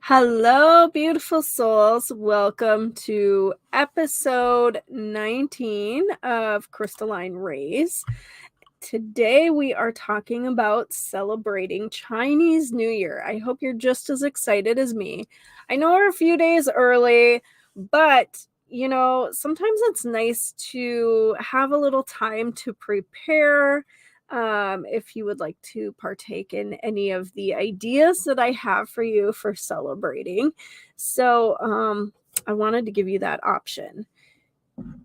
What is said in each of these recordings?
Hello, beautiful souls. Welcome to episode 19 of Crystalline Rays. Today we are talking about celebrating Chinese New Year. I hope you're just as excited as me. I know we're a few days early, but sometimes it's nice to have a little time to prepare. If you would like to partake in any of the ideas that I have for you for celebrating. So I wanted to give you that option.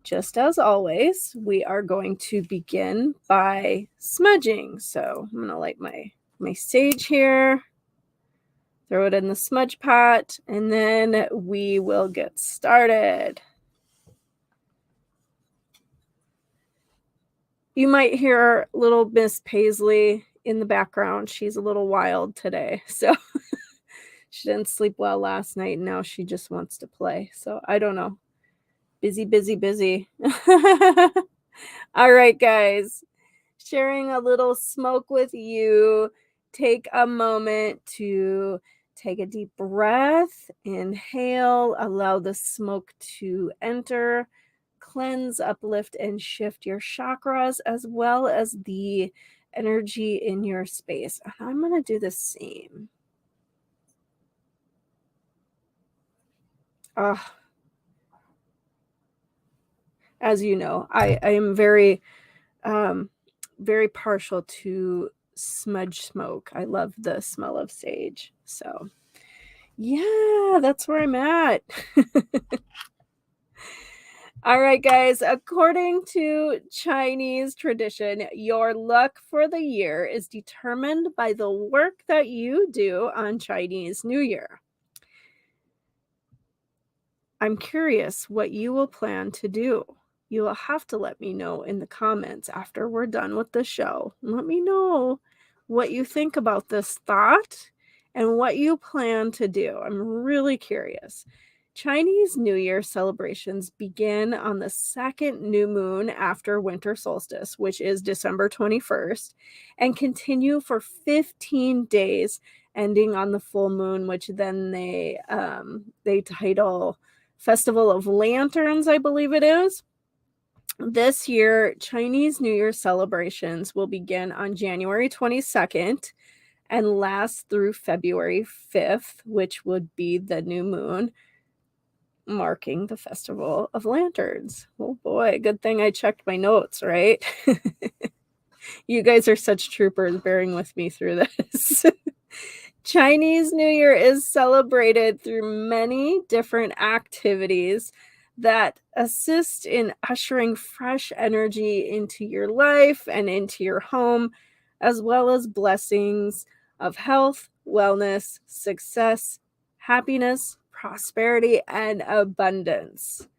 Just as always, we are going to begin by smudging. So I'm going to light my sage here, throw it in the smudge pot, and then we will get started. You might hear little Miss Paisley in the background. She's a little wild today. So she didn't sleep well last night, and now she just wants to play. So I don't know. Busy, busy, busy. All right, guys. Sharing a little smoke with you. Take a moment to take a deep breath. Inhale. Allow the smoke to enter. Cleanse, uplift, and shift your chakras as well as the energy in your space. And I'm going to do the same. As you know, I am very partial to smudge smoke. I love the smell of sage. So yeah, that's where I'm at. All right, guys, according to Chinese tradition, your luck for the year is determined by the work that you do on Chinese New Year. I'm curious what you will plan to do. You will have to let me know in the comments after we're done with the show. Let me know what you think about this thought and what you plan to do. I'm really curious. Chinese New Year celebrations begin on the second new moon after Winter Solstice, which is December 21st, and continue for 15 days, ending on the full moon, which then they title Festival of Lanterns, I believe it is. This year, Chinese New Year celebrations will begin on January 22nd and last through February 5th, which would be the new moon, marking the Festival of Lanterns. Oh boy, good thing I checked my notes, right? You guys are such troopers bearing with me through this. Chinese New Year is celebrated through many different activities that assist in ushering fresh energy into your life and into your home, as well as blessings of health, wellness, success, happiness, prosperity, and abundance.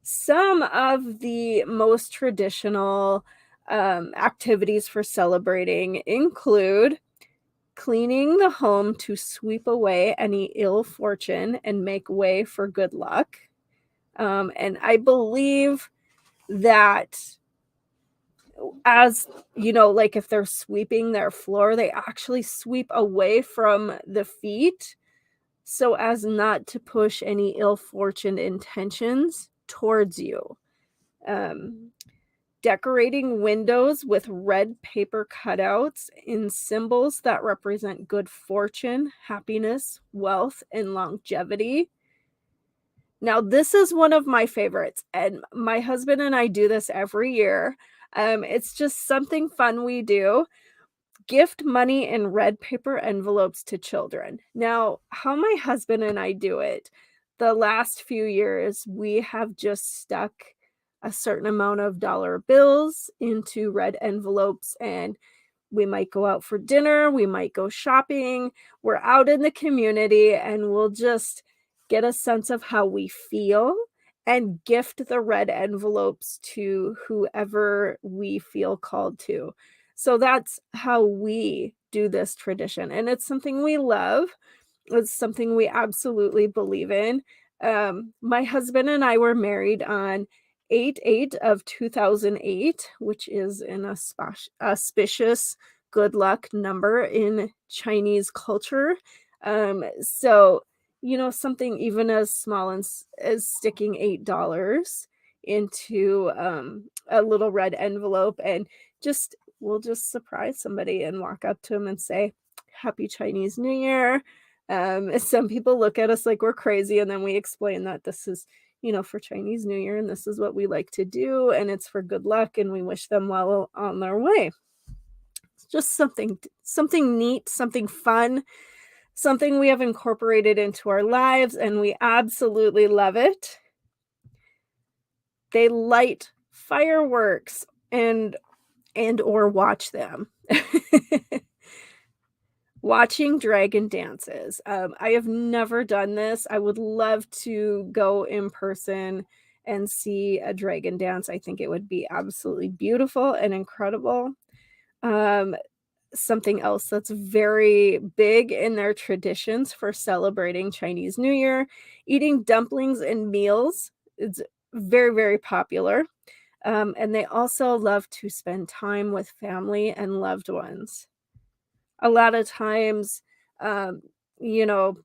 Some of the most traditional activities for celebrating include cleaning the home to sweep away any ill fortune and make way for good luck. And I believe that, as you know, like if they're sweeping their floor, they actually sweep away from the feet so as not to push any ill fortune intentions towards you. Decorating windows with red paper cutouts in symbols that represent good fortune, happiness, wealth, and longevity. Now, this is one of my favorites, and my husband and I do this every year. It's just something fun we do. Gift money in red paper envelopes to children. Now, how my husband and I do it, the last few years, we have just stuck a certain amount of dollar bills into red envelopes, and we might go out for dinner, we might go shopping, we're out in the community, and we'll just get a sense of how we feel and gift the red envelopes to whoever we feel called to. So that's how we do this tradition, and it's something we love. It's something we absolutely believe in. My husband and I were married on 8/8 of 2008, which is an auspicious good luck number in Chinese culture. So, something even as small as sticking $8 into a little red envelope, and we'll just surprise somebody and walk up to them and say, Happy Chinese New Year. Some people look at us like we're crazy, and then we explain that this is, for Chinese New Year, and this is what we like to do, and it's for good luck, and we wish them well on their way. It's just something neat, something fun, something we have incorporated into our lives, and we absolutely love it. They light fireworks and or watch them. Watching dragon dances. I have never done this. I would love to go in person and see a dragon dance. I think it would be absolutely beautiful and incredible. Um, Something else that's very big in their traditions for celebrating Chinese New Year, eating dumplings and meals. It's very, very popular. And they also love to spend time with family and loved ones. A lot of times, um, you know,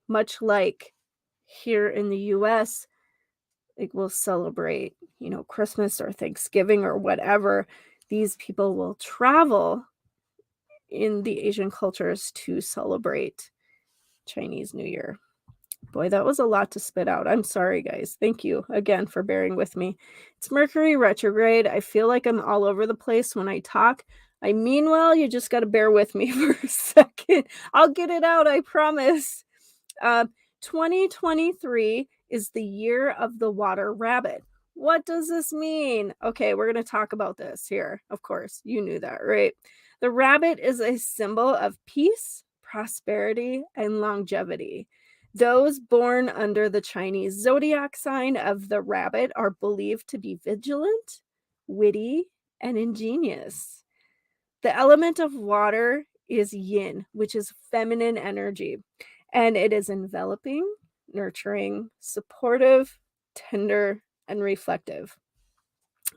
much like here in the US, like we'll celebrate, Christmas or Thanksgiving or whatever. These people will travel in the Asian cultures to celebrate Chinese New Year. Boy, that was a lot to spit out. I'm sorry, guys. Thank you again for bearing with me. It's Mercury retrograde. I feel like I'm all over the place when I talk. I mean well, you just got to bear with me for a second. I'll get it out, I promise. 2023 is the year of the water rabbit. What does this mean? Okay, we're going to talk about this here. Of course, you knew that, right? The rabbit is a symbol of peace, prosperity, and longevity. Those born under the Chinese zodiac sign of the rabbit are believed to be vigilant, witty, and ingenious. The element of water is yin, which is feminine energy, and it is enveloping, nurturing, supportive, tender, and reflective.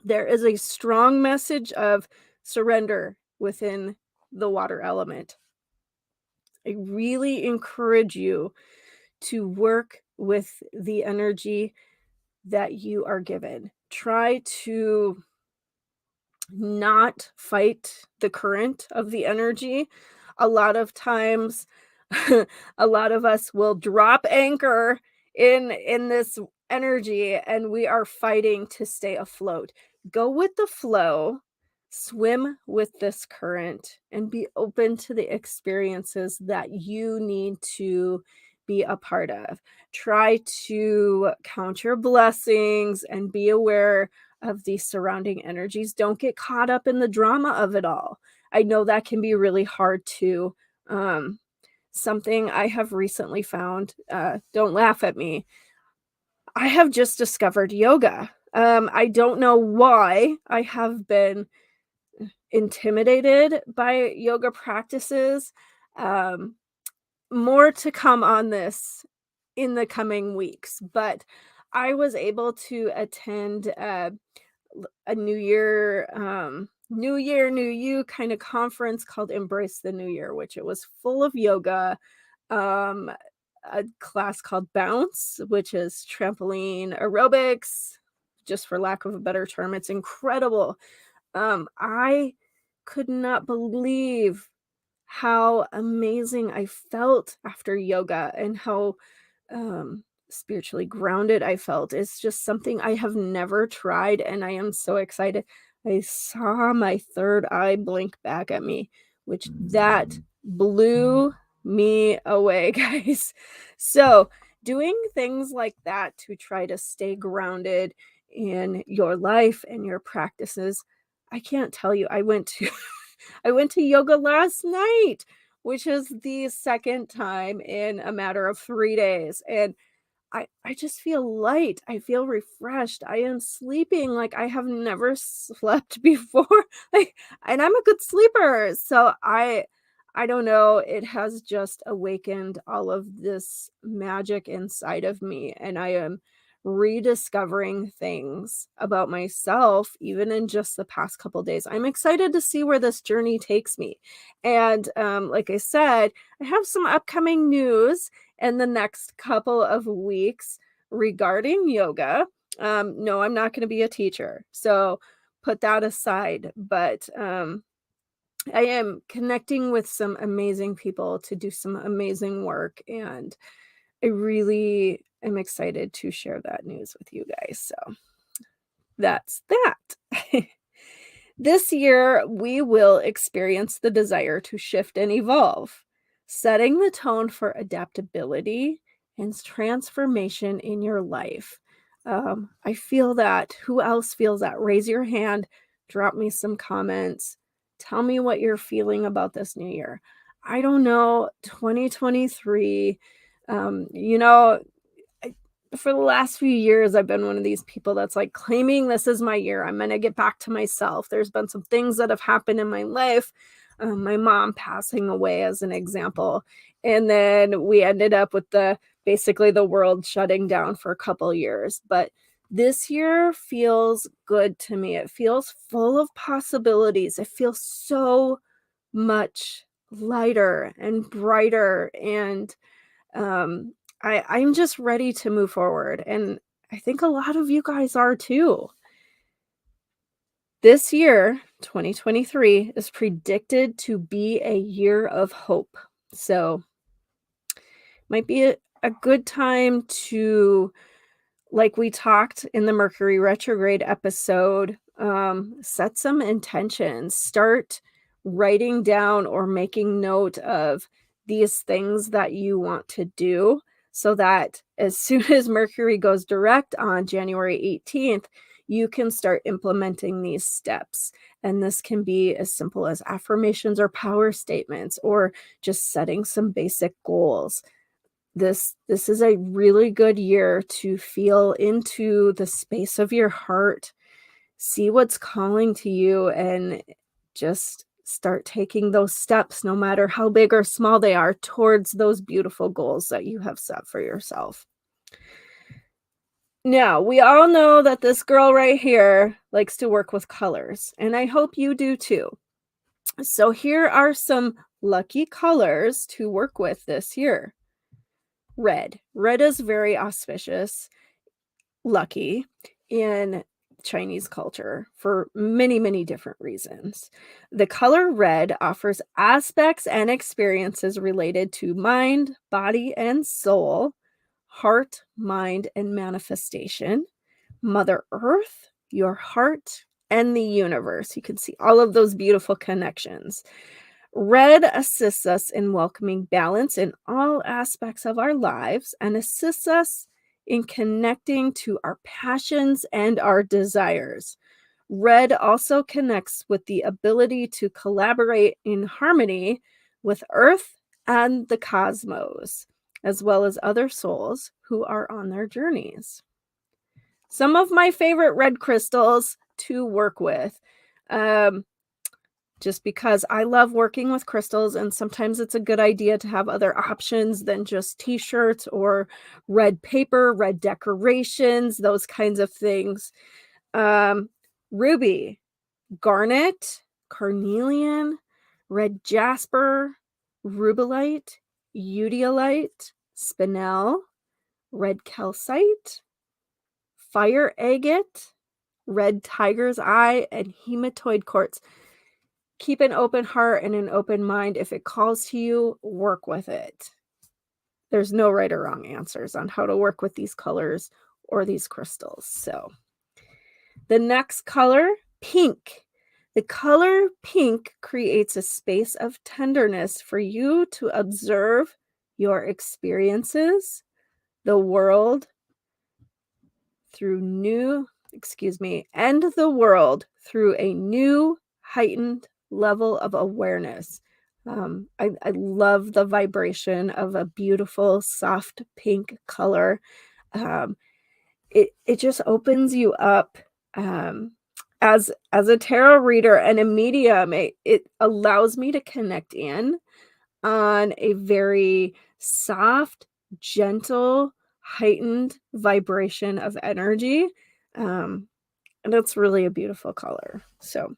There is a strong message of surrender within the water element. I really encourage you to work with the energy that you are given. Try to not fight the current of the energy. A lot of times, a lot of us will drop anchor in this energy, and we are fighting to stay afloat. Go with the flow, swim with this current, and be open to the experiences that you need to be a part of. Try to count your blessings and be aware of these surrounding energies. Don't get caught up in the drama of it all. I know that can be really hard too. Something I have recently found, don't laugh at me. I have just discovered yoga. I don't know why I have been intimidated by yoga practices. Um, More to come on this in the coming weeks, but I was able to attend a New Year, New You kind of conference called Embrace the New Year, which it was full of yoga, um, a class called Bounce, which is trampoline aerobics, just for lack of a better term. It's incredible. I could not believe how amazing I felt after yoga and how spiritually grounded I felt. It's just something I have never tried, and I am so excited. I saw my third eye blink back at me, which that blew me away, guys. So, doing things like that to try to stay grounded in your life and your practices, I can't tell you. I went to yoga last night, which is the second time in a matter of 3 days, and I just feel light. I feel refreshed. I am sleeping like I have never slept before. Like, and I'm a good sleeper. So I don't know, it has just awakened all of this magic inside of me, and I am rediscovering things about myself, even in just the past couple days. I'm excited to see where this journey takes me. And like I said, I have some upcoming news in the next couple of weeks regarding yoga. No, I'm not going to be a teacher. So put that aside. But I am connecting with some amazing people to do some amazing work. And I really am excited to share that news with you guys. So that's that. This year, we will experience the desire to shift and evolve, setting the tone for adaptability and transformation in your life. I feel that. Who else feels that? Raise your hand, drop me some comments, tell me what you're feeling about this new year. I don't know, 2023, you know, I for the last few years, I've been one of these people that's like claiming this is my year. I'm gonna get back to myself. There's been some things that have happened in my life. My mom passing away as an example. And then we ended up with basically the world shutting down for a couple years. But this year feels good to me. It feels full of possibilities. It feels so much lighter and brighter and um, I'm just ready to move forward, and I think a lot of you guys are too. This year, 2023, is predicted to be a year of hope. So, might be a good time to, like we talked in the Mercury retrograde episode, set some intentions. Start writing down or making note of these things that you want to do so that as soon as Mercury goes direct on January 18th, you can start implementing these steps. And this can be as simple as affirmations or power statements or just setting some basic goals. This is a really good year to feel into the space of your heart, see what's calling to you, and just start taking those steps, no matter how big or small they are, towards those beautiful goals that you have set for yourself. Now, we all know that this girl right here likes to work with colors, and I hope you do too. So here are some lucky colors to work with this year. Red. Red is very auspicious, lucky in Chinese culture for many, many different reasons. The color red offers aspects and experiences related to mind, body, and soul, heart, mind, and manifestation, Mother Earth, your heart, and the universe. You can see all of those beautiful connections. Red assists us in welcoming balance in all aspects of our lives and assists us in connecting to our passions and our desires. Red also connects with the ability to collaborate in harmony with Earth and the cosmos, as well as other souls who are on their journeys. Some of my favorite red crystals to work with. Just because I love working with crystals, and sometimes it's a good idea to have other options than just t-shirts or red paper, red decorations, those kinds of things. Ruby, garnet, carnelian, red jasper, rubellite, udiolite, spinel, red calcite, fire agate, red tiger's eye, and hematoid quartz. Keep an open heart and an open mind. If it calls to you, work with it. There's no right or wrong answers on how to work with these colors or these crystals. So the next color, pink. The color pink creates a space of tenderness for you to observe your experiences, the world and the world through a new heightened level of awareness. I love the vibration of a beautiful, soft pink color. It just opens you up. As a tarot reader and a medium, it allows me to connect in on a very soft, gentle, heightened vibration of energy. And it's really a beautiful color. So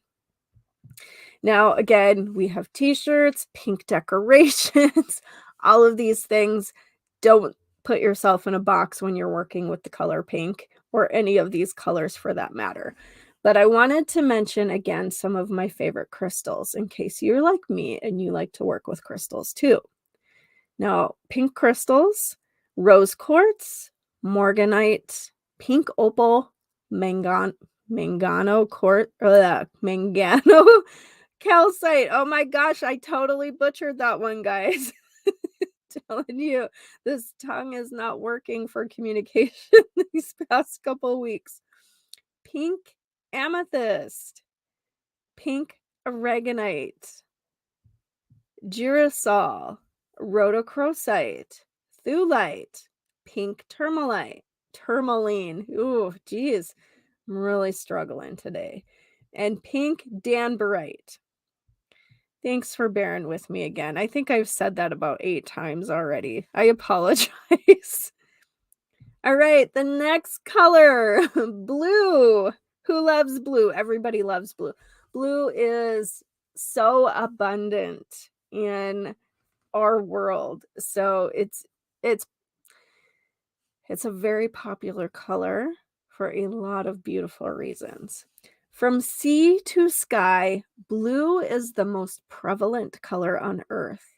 now, again, we have t-shirts, pink decorations, all of these things. Don't put yourself in a box when you're working with the color pink or any of these colors for that matter. But I wanted to mention again some of my favorite crystals in case you're like me and you like to work with crystals too. Now, pink crystals, rose quartz, morganite, pink opal, mangano quartz, mangano calcite. Oh my gosh, I totally butchered that one, guys. Telling you, this tongue is not working for communication these past couple weeks. Pink amethyst, pink aragonite, girasol, rhodochrosite, thulite, pink tourmaline. Ooh, geez, I'm really struggling today. And pink danbarite. Thanks for bearing with me again. I think I've said that about 8 times already. I apologize. All right, the next color, blue. Who loves blue? Everybody loves blue. Blue is so abundant in our world. So it's a very popular color for a lot of beautiful reasons. From sea to sky, blue is the most prevalent color on Earth.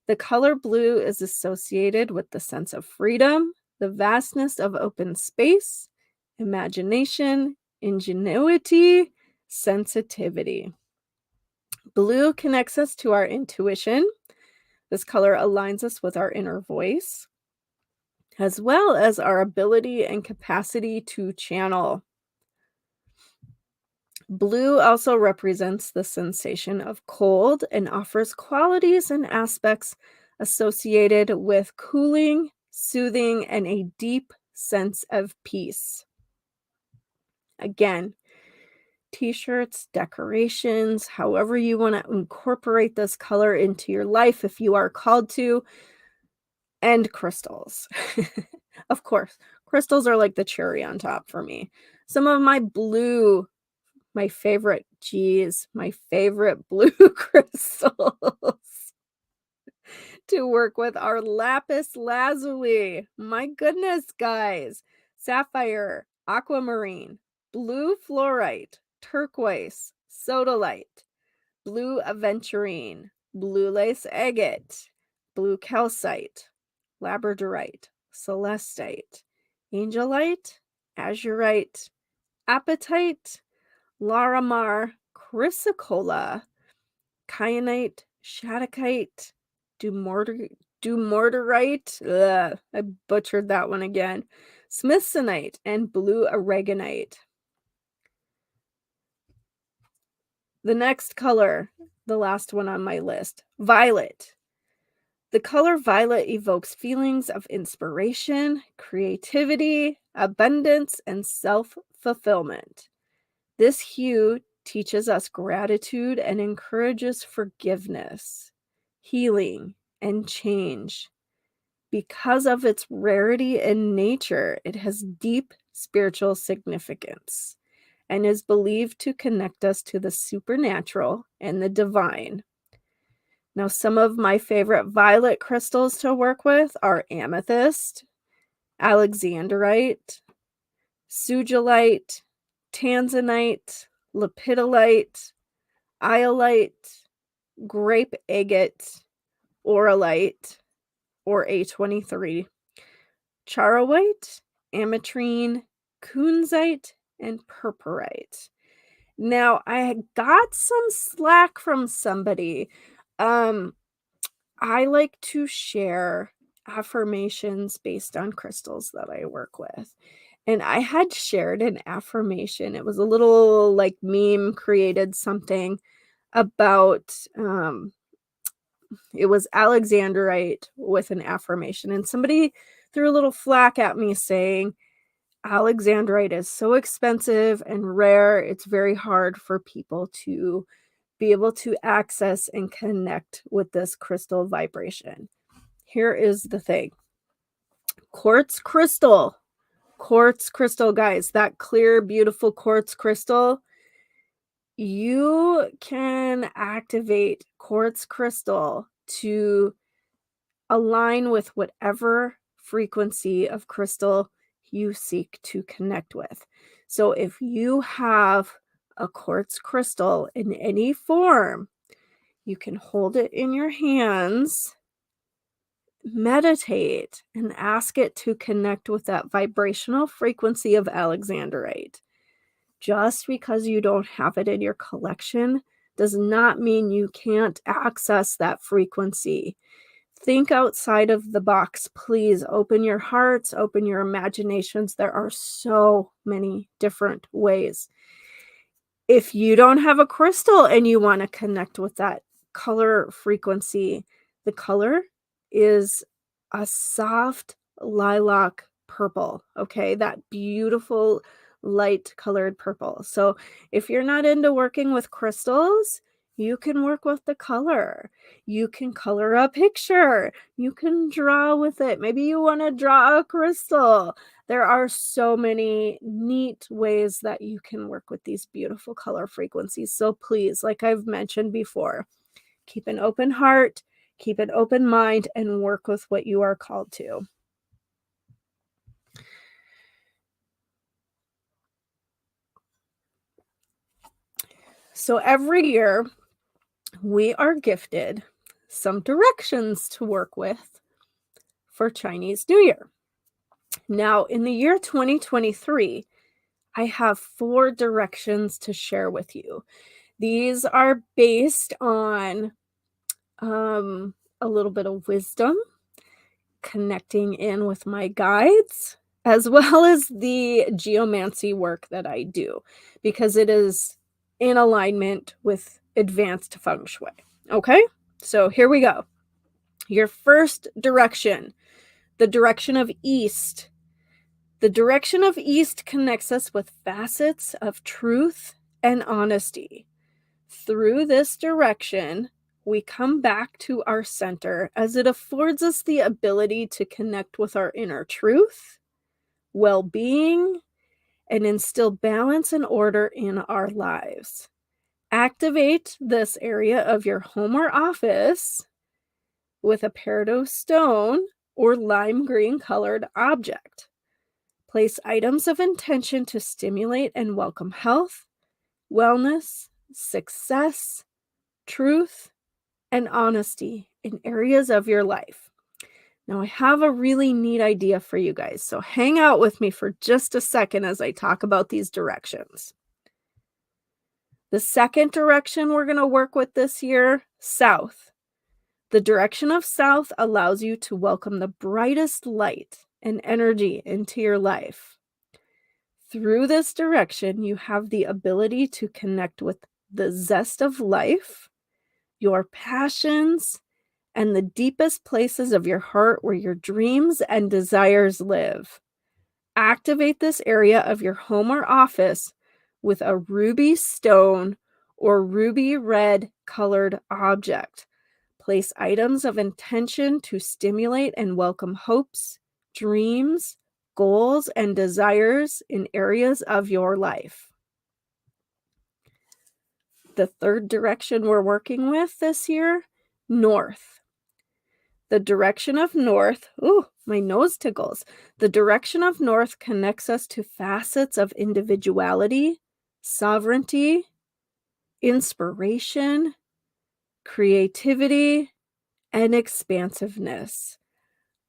The color blue is associated with the sense of freedom, the vastness of open space, imagination, ingenuity, sensitivity. Blue connects us to our intuition. This color aligns us with our inner voice, as well as our ability and capacity to channel. Blue also represents the sensation of cold and offers qualities and aspects associated with cooling, soothing, and a deep sense of peace. Again, t-shirts, decorations, however you want to incorporate this color into your life if you are called to, and crystals. Of course, crystals are like the cherry on top for me. Some of my favorite blue crystals to work with are lapis lazuli. My goodness, guys. Sapphire, aquamarine, blue fluorite, turquoise, sodalite, blue aventurine, blue lace agate, blue calcite, labradorite, celestite, angelite, azurite, apatite, Larimar, chrysocolla, kyanite, shadokite, dumortierite, I butchered that one again, smithsonite, and blue aragonite. The next color, the last one on my list, violet. The color violet evokes feelings of inspiration, creativity, abundance, and self-fulfillment. This hue teaches us gratitude and encourages forgiveness, healing, and change. Because of its rarity in nature, it has deep spiritual significance and is believed to connect us to the supernatural and the divine. Now, some of my favorite violet crystals to work with are amethyst, alexandrite, sugilite, tanzanite, lepidolite, iolite, grape agate, auralite, or A23, charoite, ametrine, kunzite, and purpurite. Now, I got some slack from somebody. I like to share affirmations based on crystals that I work with. And I had shared an affirmation. It was a little like meme created something about it was alexandrite with an affirmation. And somebody threw a little flack at me saying, alexandrite is so expensive and rare. It's very hard for people to be able to access and connect with this crystal vibration. Here is the thing. Quartz crystal. Quartz crystal, guys, that clear, beautiful quartz crystal. You can activate quartz crystal to align with whatever frequency of crystal you seek to connect with. So if you have a quartz crystal in any form, you can hold it in your hands, meditate, and ask it to connect with that vibrational frequency of alexandrite. Just because you don't have it in your collection does not mean you can't access that frequency. Think outside of the box, please. Open your hearts, open your imaginations. There are so many different ways. If you don't have a crystal and you want to connect with that color frequency, the color is a soft lilac purple, okay? That beautiful light colored purple. So if you're not into working with crystals, you can work with the color. You can color a picture. You can draw with it. Maybe you want to draw a crystal. There are so many neat ways that you can work with these beautiful color frequencies. So please, like I've mentioned before, keep an open heart, keep an open mind, and work with what you are called to. So every year, we are gifted some directions to work with for Chinese New Year. Now, in the year 2023, I have 4 directions to share with you. These are based on a little bit of wisdom, connecting in with my guides, as well as the geomancy work that I do, because it is in alignment with advanced feng shui. Okay, so here we go. Your first direction, the direction of east. The direction of east connects us with facets of truth and honesty. Through this direction, we come back to our center as it affords us the ability to connect with our inner truth, well-being, and instill balance and order in our lives. Activate this area of your home or office with a peridot stone or lime green colored object. Place items of intention to stimulate and welcome health, wellness, success, truth, and honesty in areas of your life. Now, I have a really neat idea for you guys, so hang out with me for just a second as I talk about these directions. The second direction we're going to work with this year, south. The direction of south allows you to welcome the brightest light and energy into your life. Through this direction, you have the ability to connect with the zest of life, your passions, and the deepest places of your heart where your dreams and desires live. Activate this area of your home or office with a ruby stone or ruby red colored object. Place items of intention to stimulate and welcome hopes, dreams, goals, and desires in areas of your life. The third direction we're working with this year, north. The direction of north, ooh, my nose tickles. The direction of north connects us to facets of individuality, sovereignty, inspiration, creativity, and expansiveness,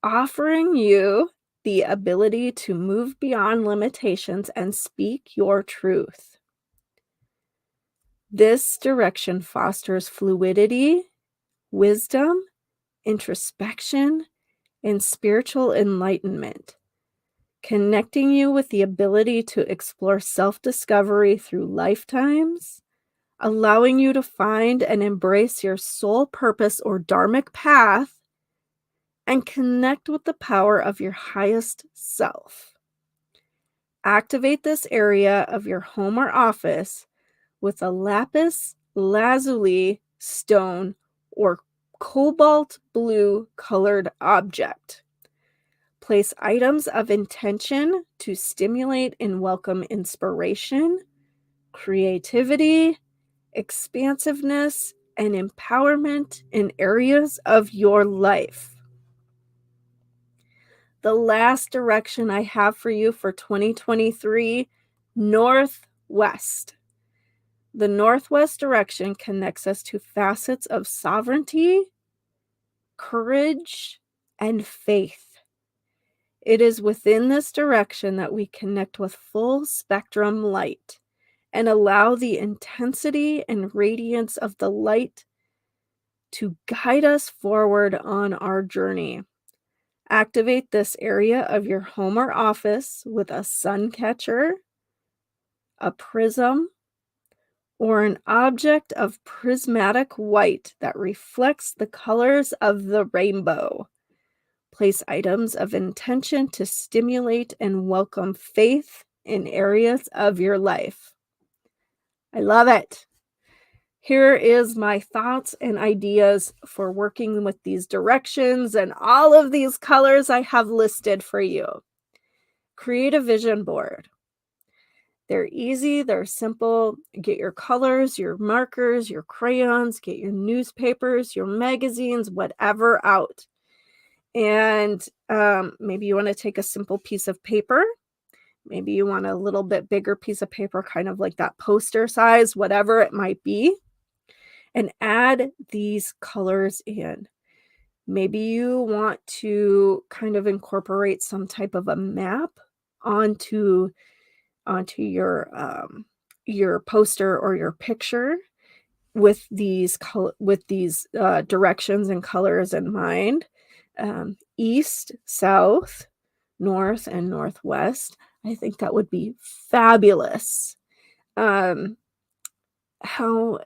offering you the ability to move beyond limitations and speak your truth. This direction fosters fluidity, wisdom, introspection, and spiritual enlightenment, connecting you with the ability to explore self-discovery through lifetimes, allowing you to find and embrace your soul purpose or dharmic path, and connect with the power of your highest self. Activate this area of your home or office with a lapis lazuli stone or cobalt blue colored object. Place items of intention to stimulate and welcome inspiration, creativity, expansiveness, and empowerment in areas of your life. The last direction I have for you for 2023, northwest. The northwest direction connects us to facets of sovereignty, courage, and faith. It is within this direction that we connect with full spectrum light and allow the intensity and radiance of the light to guide us forward on our journey. Activate this area of your home or office with a sun catcher, a prism, or an object of prismatic white that reflects the colors of the rainbow. Place items of intention to stimulate and welcome faith in areas of your life. I love it. Here is my thoughts and ideas for working with these directions and all of these colors I have listed for you. Create a vision board. They're easy, they're simple. Get your colors, your markers, your crayons, get your newspapers, your magazines, whatever out. And maybe you want to take a simple piece of paper. Maybe you want a little bit bigger piece of paper, kind of like that poster size, whatever it might be. And add these colors in. Maybe you want to kind of incorporate some type of a map onto your poster or your picture with these directions and colors in mind. East, south, north, and northwest. I think that would be fabulous. How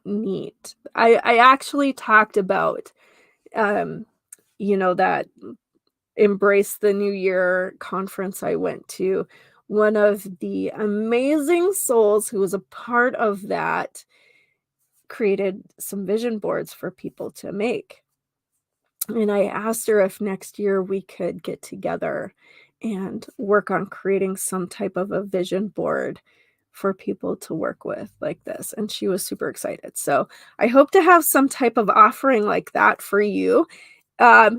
neat. I actually talked about, that Embrace the New Year conference I went to. One of the amazing souls who was a part of that created some vision boards for people to make. And I asked her if next year we could get together and work on creating some type of a vision board for people to work with like this. And she was super excited. So I hope to have some type of offering like that for you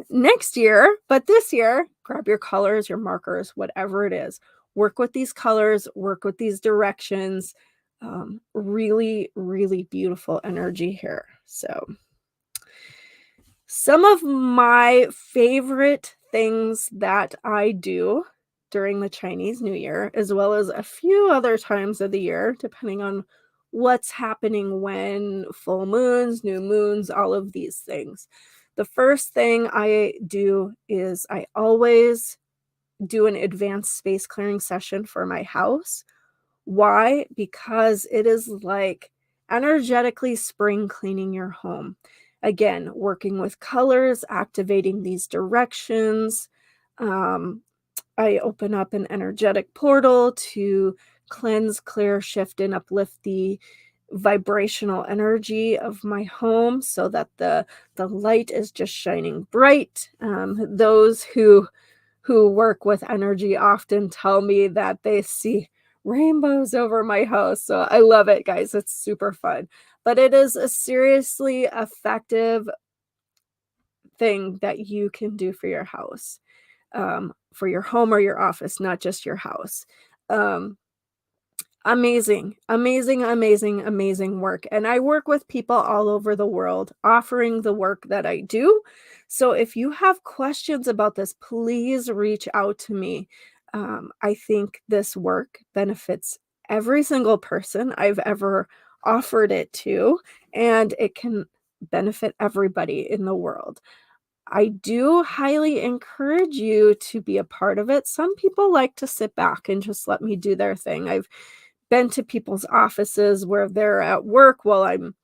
next year. But this year, grab your colors, your markers, whatever it is. Work with these colors, work with these directions. Really, really beautiful energy here. So some of my favorite things that I do during the Chinese New Year, as well as a few other times of the year, depending on what's happening when, full moons, new moons, all of these things. The first thing I do is I always do an advanced space clearing session for my house. Why? Because it is like energetically spring cleaning your home. Again, working with colors, activating these directions. I open up an energetic portal to cleanse, clear, shift, and uplift the vibrational energy of my home so that the light is just shining bright. Those who work with energy often tell me that they see rainbows over my house. So I love it, guys. It's super fun. But it is a seriously effective thing that you can do for your house, for your home or your office, not just your house. Amazing, amazing, amazing, amazing work. And I work with people all over the world offering the work that I do. So if you have questions about this, please reach out to me. I think this work benefits every single person I've ever offered it to, and it can benefit everybody in the world. I do highly encourage you to be a part of it. Some people like to sit back and just let me do their thing. I've been to people's offices where they're at work while I'm,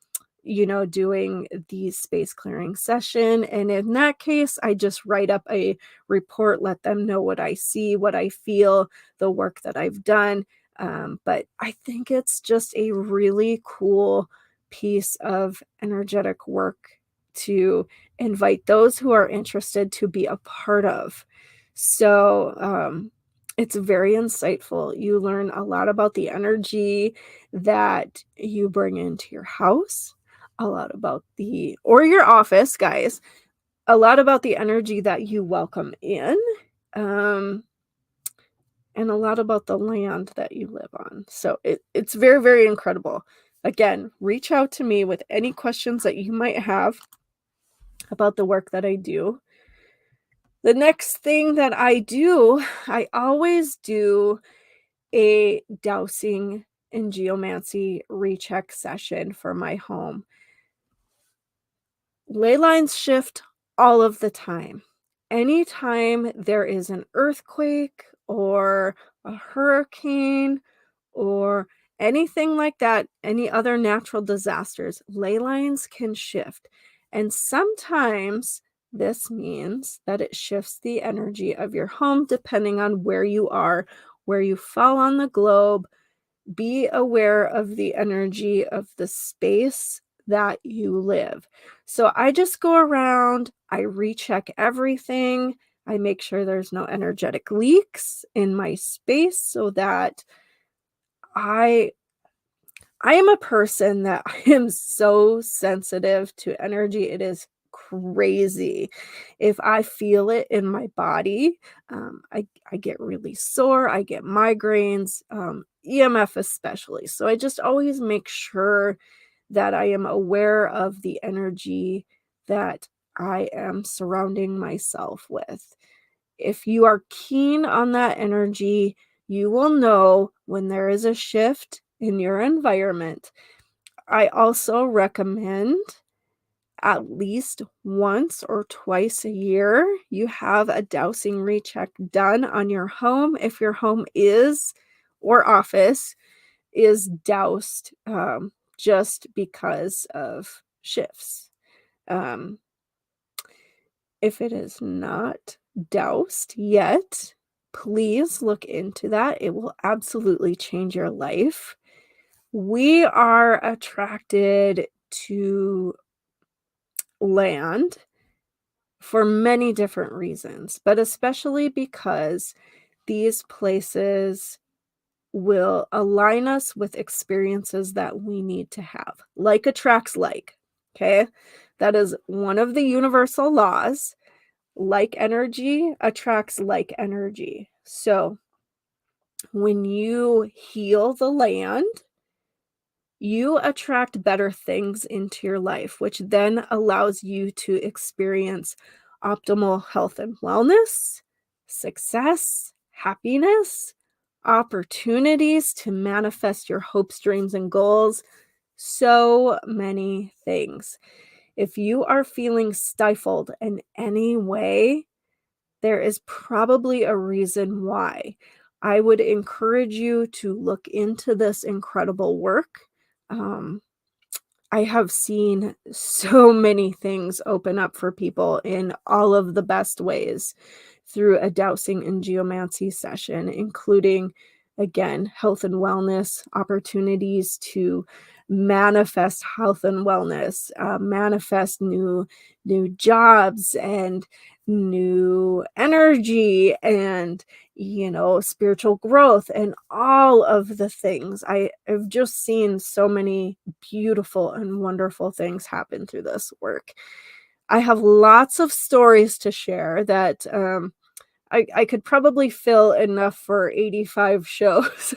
doing the space clearing session. And in that case, I just write up a report, let them know what I see, what I feel, the work that I've done. But I think it's just a really cool piece of energetic work to invite those who are interested to be a part of. So, it's very insightful. You learn a lot about the energy that you bring into your house, a lot about the or your office, guys, a lot about the energy that you welcome in, um, and a lot about the land that you live on. So it's very, very incredible. Again, reach out to me with any questions that you might have about the work that I do. The next thing that I always do a dowsing and geomancy recheck session for my home. Ley lines shift all of the time. Anytime there is an earthquake or a hurricane or anything like that, any other natural disasters, ley lines can shift. And sometimes this means that it shifts the energy of your home depending on where you are, where you fall on the globe. Be aware of the energy of the space that you live. So I just go around, I recheck everything. I make sure there's no energetic leaks in my space so that I I am a person that I am so sensitive to energy. It is crazy. If I feel it in my body, I get really sore. I get migraines, EMF especially. So I just always make sure that I am aware of the energy that I am surrounding myself with. If you are keen on that energy, you will know when there is a shift in your environment. I also recommend at least once or twice a year, you have a dowsing recheck done on your home if your home is or office is doused, just because of shifts. Um, if it is not doused yet, please look into that. It will absolutely change your life. We are attracted to land for many different reasons, but especially because these places will align us with experiences that we need to have. Like attracts like, okay? That is one of the universal laws. Like energy attracts like energy. So when you heal the land, you attract better things into your life, which then allows you to experience optimal health and wellness, success, happiness, opportunities to manifest your hopes, dreams, and goals. So many things. If you are feeling stifled in any way, there is probably a reason why. I would encourage you to look into this incredible work. Um, I have seen so many things open up for people in all of the best ways through a dowsing and geomancy session, including, again, health and wellness opportunities to manifest health and wellness, manifest new jobs and new energy and spiritual growth and all of the things. I've just seen so many beautiful and wonderful things happen through this work. I have lots of stories to share that I could probably fill enough for 85 shows,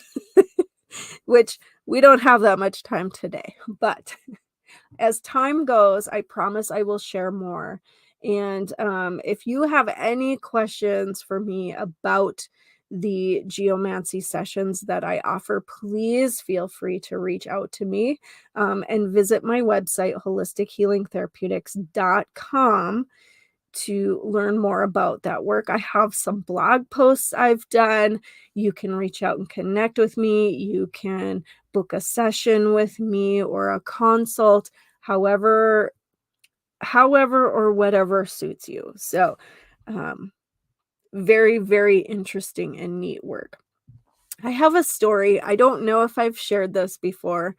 which we don't have that much time today. But as time goes, I promise I will share more. And if you have any questions for me about the geomancy sessions that I offer, please feel free to reach out to me and visit my website, holistichealingtherapeutics.com, to learn more about that work. I have some blog posts I've done. You can reach out and connect with me. You can book a session with me or a consult, however or whatever suits you. So, very, very interesting and neat work. I have a story. I don't know if I've shared this before.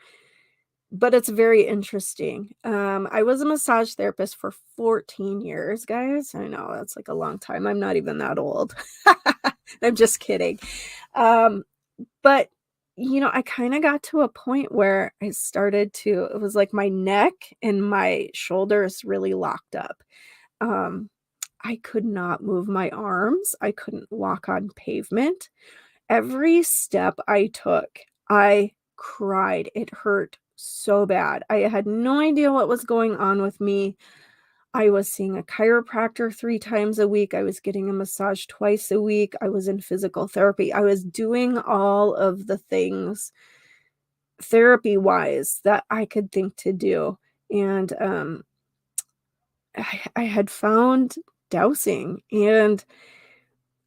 but it's very interesting. I was a massage therapist for 14 years, guys. I know that's like a long time. I'm not even that old. I'm just kidding. Um, but I kind of got to a point where I started to, it was like my neck and my shoulders really locked up. Um, I could not move my arms. I couldn't walk on pavement. Every step I took, I cried. It hurt so bad. I had no idea what was going on with me. I was seeing a chiropractor 3 times a week. I was getting a massage twice a week. I was in physical therapy. I was doing all of the things therapy-wise that I could think to do. And I had found dowsing, and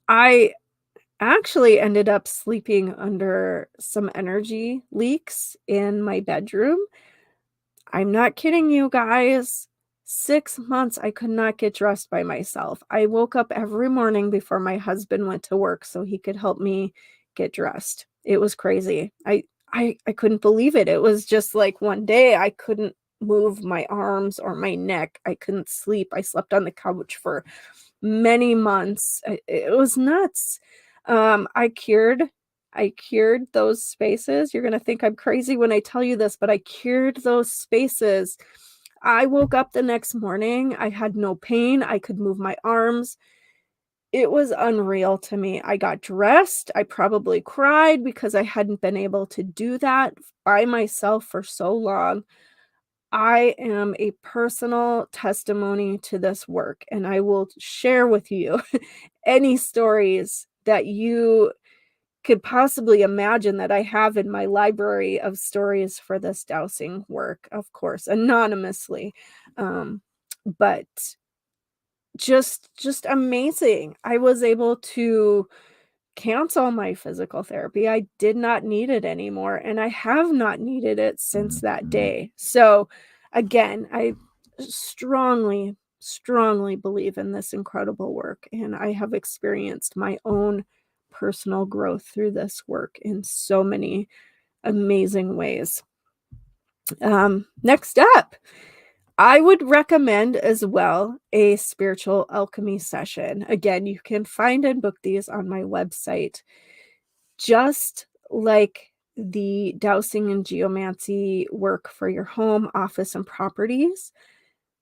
I actually ended up sleeping under some energy leaks in my bedroom. I'm not kidding you guys. 6 months I could not get dressed by myself. I woke up every morning before my husband went to work so he could help me get dressed. It was crazy. I couldn't believe it. It was just like one day I couldn't move my arms or my neck. I couldn't sleep. I slept on the couch for many months. It was nuts. I cured those spaces. You're gonna think I'm crazy when I tell you this, but I cured those spaces. I woke up the next morning, I had no pain, I could move my arms. It was unreal to me. I got dressed, I probably cried because I hadn't been able to do that by myself for so long. I am a personal testimony to this work, and I will share with you any stories that you could possibly imagine that I have in my library of stories for this dowsing work, of course, anonymously. Um, but just amazing. I was able to cancel my physical therapy. I did not need it anymore, and I have not needed it since that day. So, again, I strongly, strongly believe in this incredible work, and I have experienced my own personal growth through this work in so many amazing ways. Next up, I would recommend as well a spiritual alchemy session. Again, you can find and book these on my website. Just like the dowsing and geomancy work for your home, office, and properties,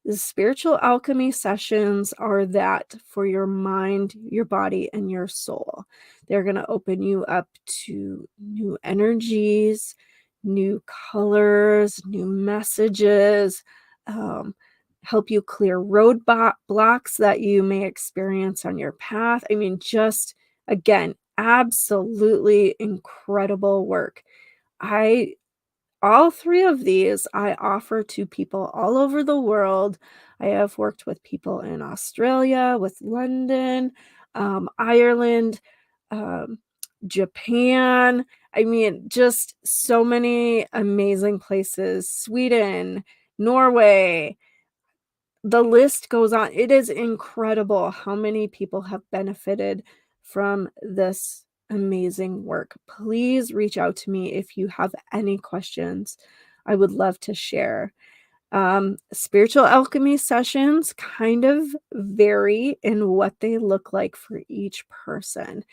the spiritual alchemy sessions are that for your mind, your body, and your soul. They're going to open you up to new energies, new colors, new messages, um, help you clear blocks that you may experience on your path. I mean, just again, absolutely incredible work. I all 3 of these I offer to people all over the world. I have worked with people in Australia, with London, Ireland, um, Japan. I mean, just so many amazing places. Sweden, Norway, the list goes on. It is incredible how many people have benefited from this amazing work. Please reach out to me if you have any questions. I would love to share. Spiritual alchemy sessions kind of vary in what they look like for each person,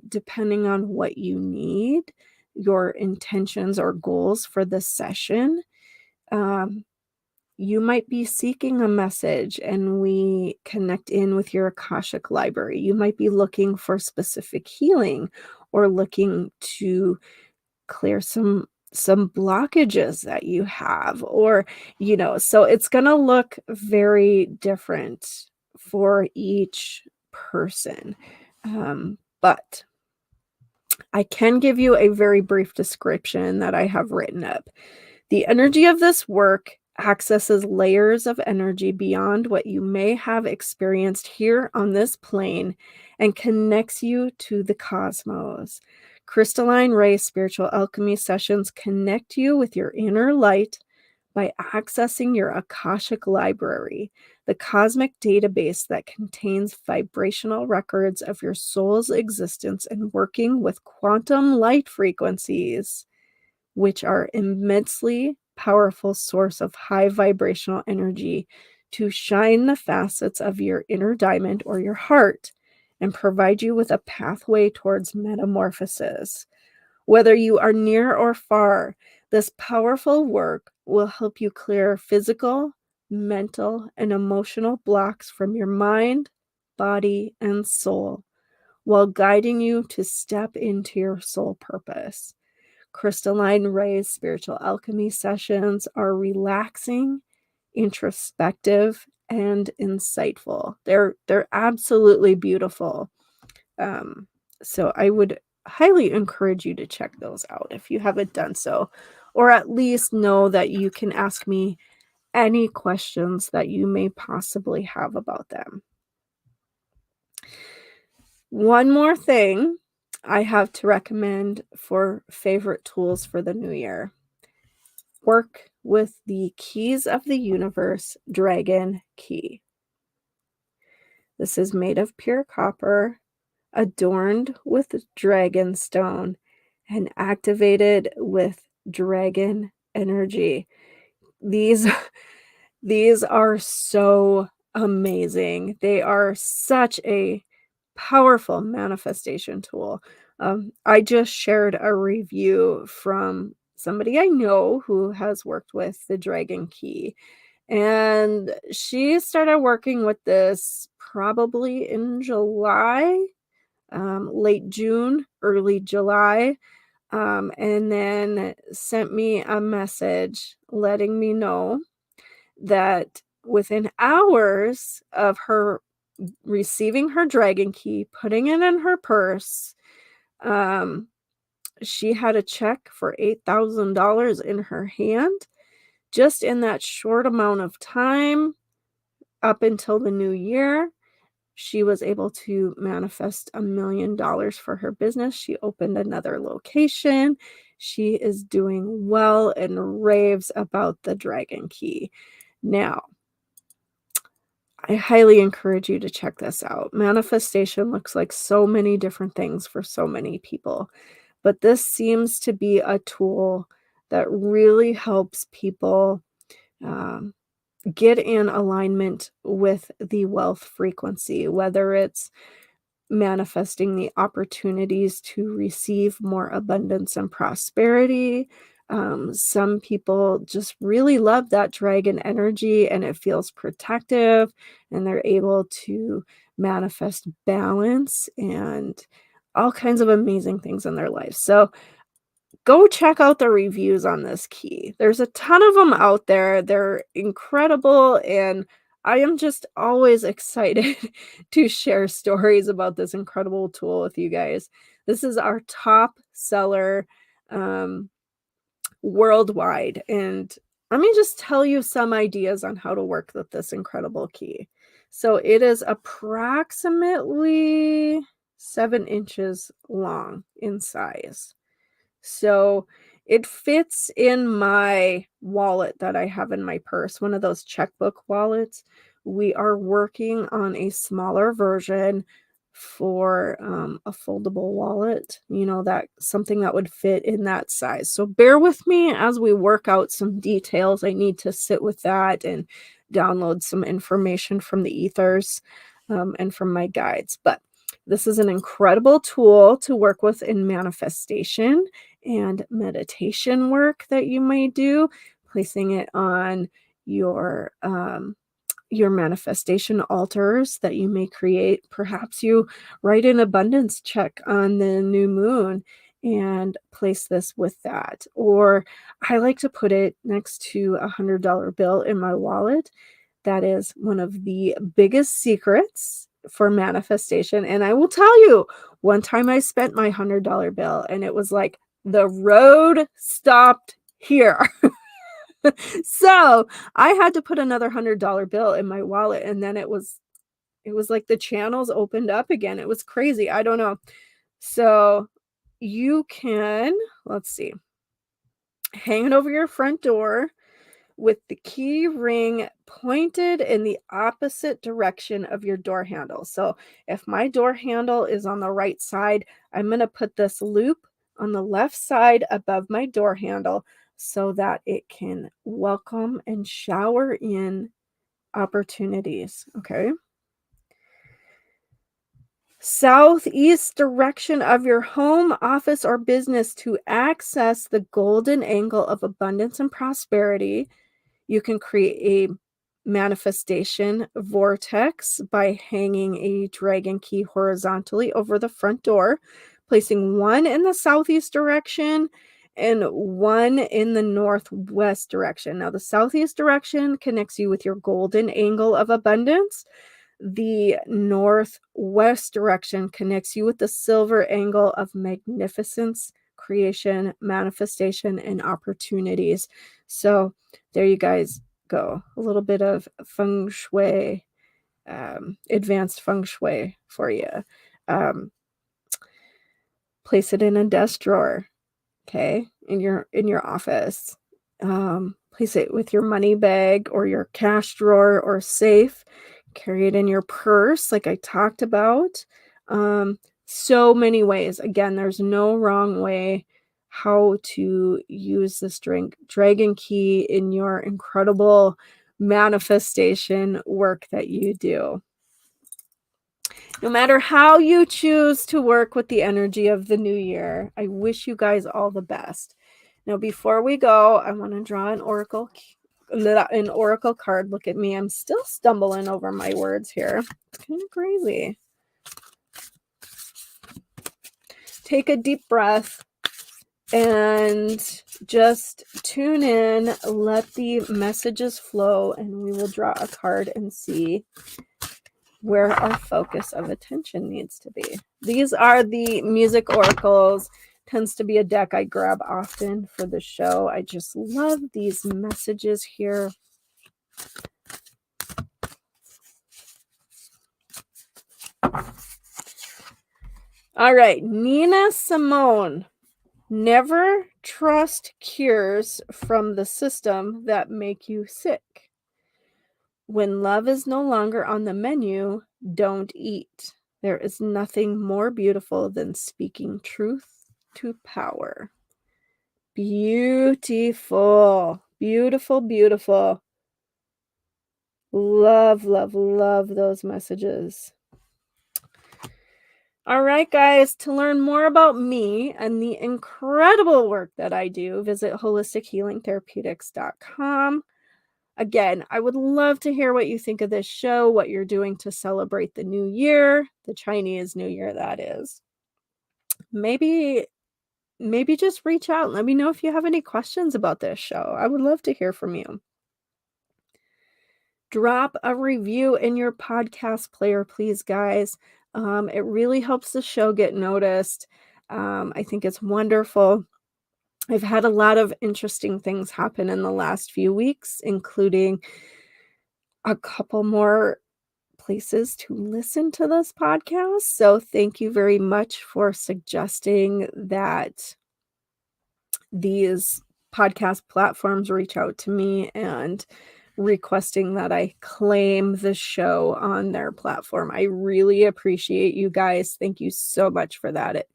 depending on what you need, your intentions or goals for the session. Um, you might be seeking a message and we connect in with your Akashic library. You might be looking for specific healing or looking to clear some blockages that you have, or so it's going to look very different for each person. But I can give you a very brief description that I have written up. The energy of this work accesses layers of energy beyond what you may have experienced here on this plane and connects you to the cosmos. Crystalline ray spiritual alchemy sessions connect you with your inner light by accessing your Akashic library, the cosmic database that contains vibrational records of your soul's existence and working with quantum light frequencies, which are immensely powerful source of high vibrational energy to shine the facets of your inner diamond or your heart and provide you with a pathway towards metamorphosis. Whether you are near or far, this powerful work will help you clear physical, mental, and emotional blocks from your mind, body, and soul while guiding you to step into your soul purpose. Crystalline Ray's spiritual alchemy sessions are relaxing, introspective, and insightful. They're absolutely beautiful. So I would highly encourage you to check those out if you haven't done so, or at least know that you can ask me any questions that you may possibly have about them. One more thing I have to recommend for favorite tools for the new year. Work with the Keys of the Universe Dragon Key. This is made of pure copper, adorned with dragon stone, and activated with dragon energy. These are so amazing. They are such a powerful manifestation tool. I just shared a review from somebody I know who has worked with the Dragon Key, and she started working with this probably in July, late June, early July, and then sent me a message letting me know that within hours of her receiving her dragon key, putting it in her purse, she had a check for $8,000 in her hand just in that short amount of time up until the new year. She was able to manifest $1 million for her business. She opened another location. She is doing well and raves about the Dragon Key. Now, I highly encourage you to check this out. Manifestation looks like so many different things for so many people, but this seems to be a tool that really helps people get in alignment with the wealth frequency, whether it's manifesting the opportunities to receive more abundance and prosperity. Some people just really love that dragon energy and it feels protective, and they're able to manifest balance and all kinds of amazing things in their life. So go check out the reviews on this key. There's a ton of them out there. They're incredible, and I am just always excited to share stories about this incredible tool with you guys. This is our top seller worldwide, and let me just tell you some ideas on how to work with this incredible key. So it is approximately 7 inches long in size. So it fits in my wallet that I have in my purse, one of those checkbook wallets. We are working on a smaller version for a foldable wallet, that something that would fit in that size. So bear with me as we work out some details. I need to sit with that and download some information from the ethers and from my guides. But this is an incredible tool to work with in manifestation and meditation work that you may do, placing it on your manifestation altars that you may create. Perhaps you write an abundance check on the new moon and place this with that. Or I like to put it next to a $100 bill in my wallet. That is one of the biggest secrets for manifestation. And I will tell you, one time I spent my $100 bill and it was like the road stopped here. So I had to put another $100 bill in my wallet, and then it was like the channels opened up again. It was crazy. I don't know. So you can, let's see, hang it over your front door with the key ring pointed in the opposite direction of your door handle. So if my door handle is on the right side, I'm going to put this loop on the left side above my door handle, so that it can welcome and shower in opportunities. Okay. Southeast direction of your home, office, or business to access the golden angle of abundance and prosperity. You can create a manifestation vortex by hanging a dragon key horizontally over the front door, placing one in the southeast direction and one in the northwest direction. Now, the southeast direction connects you with your golden angle of abundance. The northwest direction connects you with the silver angle of magnificence, creation, manifestation, and opportunities. So there you guys go. A little bit of feng shui, advanced feng shui for you. Place it in a desk drawer, okay, in your office. Place it with your money bag or your cash drawer or safe. Carry it in your purse, like I talked about. So many ways. Again, there's no wrong way how to use this dragon key in your incredible manifestation work that you do. No matter how you choose to work with the energy of the new year, I wish you guys all the best. Now, before we go, I want to draw an oracle card. Look at me. I'm still stumbling over my words here. It's kind of crazy. Take a deep breath and just tune in. Let the messages flow, and we will draw a card and see where our focus of attention needs to be. These are the music oracles. Tends to be a deck I grab often for the show. I just love these messages here. All right, Nina Simone. Never trust cures from the system that make you sick. When love is no longer on the menu, don't eat. There is nothing more beautiful than speaking truth to power. Beautiful, beautiful, beautiful. Love, love, love those messages. All right, guys, to learn more about me and the incredible work that I do, visit holistichealingtherapeutics.com. Again, I would love to hear what you think of this show, what you're doing to celebrate the new year, the Chinese New Year, that is. Maybe just reach out and let me know if you have any questions about this show. I would love to hear from you. Drop a review in your podcast player, please, guys. It really helps the show get noticed. I think it's wonderful. I've had a lot of interesting things happen in the last few weeks, including a couple more places to listen to this podcast. So thank you very much for suggesting that these podcast platforms reach out to me and requesting that I claim the show on their platform. I really appreciate you guys. Thank you so much for that. It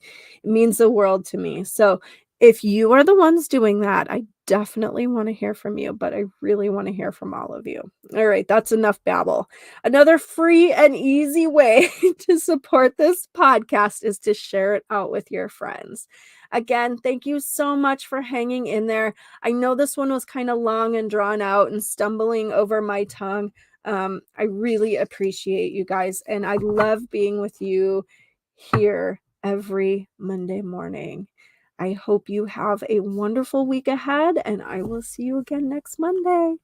means the world to me. So if you are the ones doing that, I definitely want to hear from you, but I really want to hear from all of you. All right, that's enough babble. Another free and easy way to support this podcast is to share it out with your friends. Again, thank you so much for hanging in there. I know this one was kind of long and drawn out and stumbling over my tongue. I really appreciate you guys, and I love being with you here every Monday morning. I hope you have a wonderful week ahead, and I will see you again next Monday.